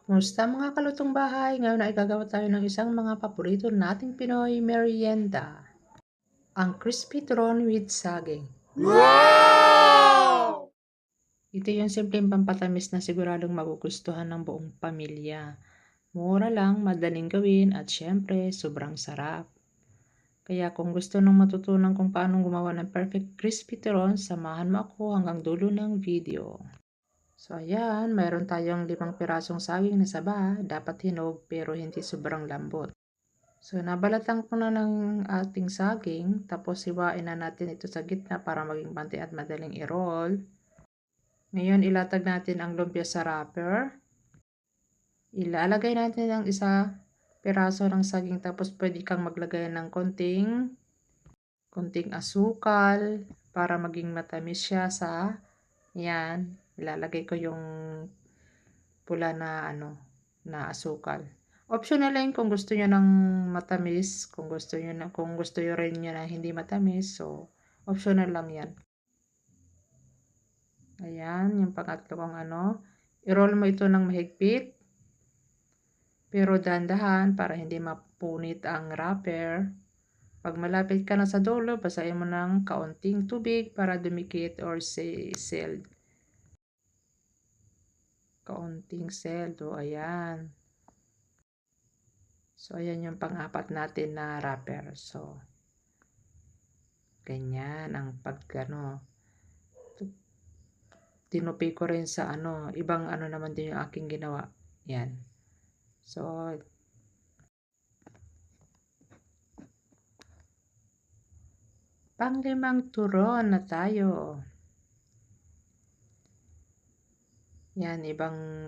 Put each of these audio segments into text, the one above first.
Kumusta mga kalutong bahay? Ngayon ay gagawa tayo ng isang mga paborito nating Pinoy merienda. Ang crispy turon with saging. Wow! Ito yung simpleng pampatamis na siguradong magugustuhan ng buong pamilya. Mura lang, madaling gawin at syempre sobrang sarap. Kaya kung gusto nung matutunan kung paano gumawa ng perfect crispy turon, samahan mo ako hanggang dulo ng video. So ayan, mayroon tayong 5 pirasong saging na saba, dapat hinog pero hindi sobrang lambot. So nabalatan ko na ng ating saging, tapos hiwain na natin ito sa gitna para maging panti at madaling i-roll. Ngayon ilatag natin ang lumpia sa wrapper. Ilalagay natin ang isa piraso ng saging, tapos pwede kang maglagay ng konting asukal para maging matamis siya sa yan. Ilalagay ko yung pula na na asukal. Optional lang kung gusto niyo ng matamis, kung gusto niyo rin niya na hindi matamis, so optional lang 'yan. Ayan, yung pangatlo kong i-roll mo ito ng mahigpit, pero dahan-dahan para hindi mapunit ang wrapper. Pag malapit ka na sa dulo, basahin mo ng kaunting tubig para dumikit or sealed. Kaunting sealed, ayan. So, ayan yung pang-apat natin na wrapper. So, ganyan ang tinupi ko rin sa ibang naman din yung aking ginawa. Yan. So, pang-5 turon na tayo. Yan, ibang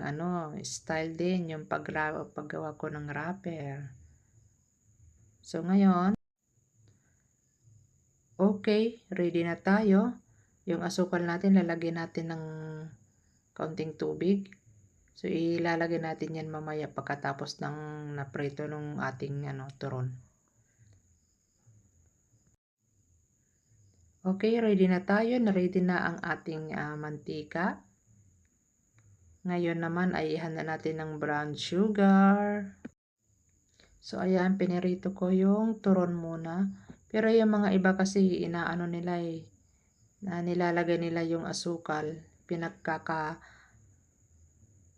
style din yung paggawa ko ng wrapper. So, ngayon, okay, ready na tayo. Yung asukal natin, lalagyan natin ng kaunting tubig. So, ilalagay natin yan mamaya pagkatapos ng naprito ng ating turon. Okay, ready na tayo. Na-ready na ang ating mantika. Ngayon naman ay ihanda natin ng brown sugar. So, ayan, pinirito ko yung turon muna. Pero yung mga iba kasi inaano nila na nilalagay nila yung asukal.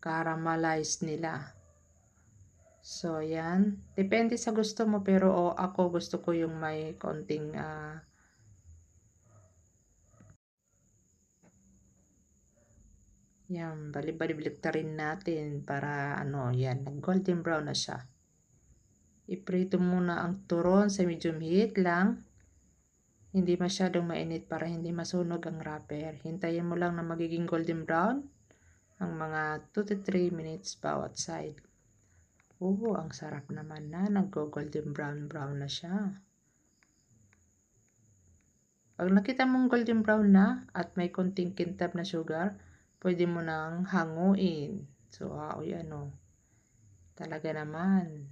Caramelize nila. So, ayan. Depende sa gusto mo, pero ako gusto ko yung may konting yan, bali-bali-baliktarin natin para yan, nag-golden brown na siya. Iprito muna ang turon sa medium heat lang. Hindi masyadong mainit para hindi masunog ang wrapper. Hintayin mo lang na magiging golden brown ang mga 2 to 3 minutes bawat side. Ang sarap naman na nag-golden brown na siya. Pag nakita mong golden brown na at may konting kintab na sugar, pwede mo nang hanguin. So, yan talaga naman.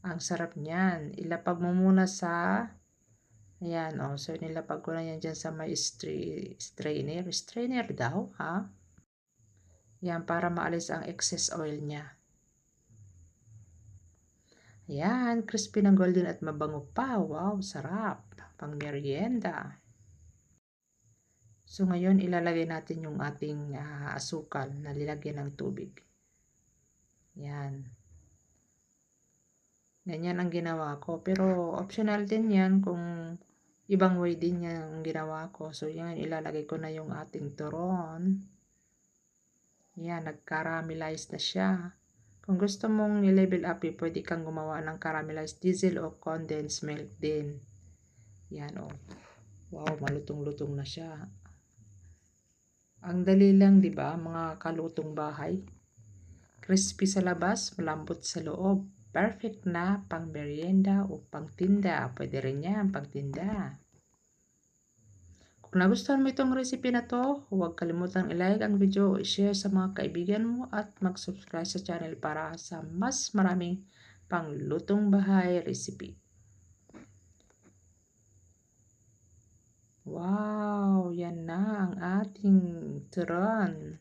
Ang sarap niyan. Ilapag mo muna sa, ayan, so nilapag ko na yan dyan sa may strainer. Strainer daw, ha? Yan, para maalis ang excess oil niya. Ayan, crispy ng golden at mabango pa. Wow, sarap. Pang merienda. So, ngayon, ilalagay natin yung ating asukal na nilagyan ng tubig. Yan. Ganyan ang ginawa ko. Pero, optional din yan kung ibang way din yan ang ginawa ko. So, yan, ilalagay ko na yung ating turon. Yan, nag-caramelize na siya. Kung gusto mong i-level up, pwede kang gumawa ng caramelized diesel o condensed milk din. Yan, wow, malutong-lutong na siya. Ang dali lang, di ba, mga kalutong bahay? Crispy sa labas, malambot sa loob. Perfect na pang merienda o pang tinda. Pwede rin yan, pang tinda. Kung nagustuhan mo itong recipe na to, huwag kalimutang i-like ang video o i-share sa mga kaibigan mo at mag-subscribe sa channel para sa mas maraming panglutong bahay recipe. Wow, yan na ang ating turon.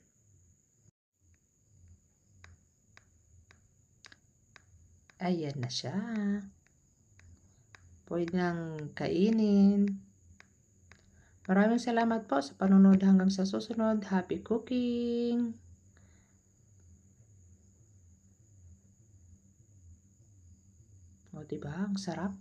Ayan na siya. Pwede nang kainin. Maraming salamat po sa panonood hanggang sa susunod. Happy cooking! O, diba? Ang sarap.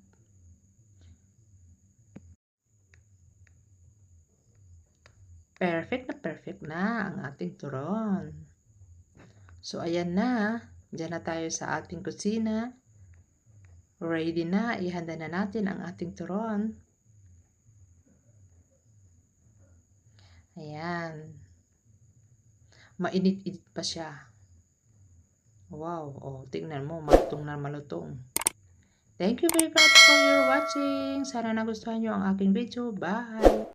Perfect na ang ating turon. So, ayan na. Diyan na tayo sa ating kusina. Ready na. Ihanda na natin ang ating turon. Ayan. Mainit-init pa siya. Wow. O, tingnan mo. Malutong na malutong. Thank you very much for your watching. Sana nagustuhan nyo ang aking video. Bye!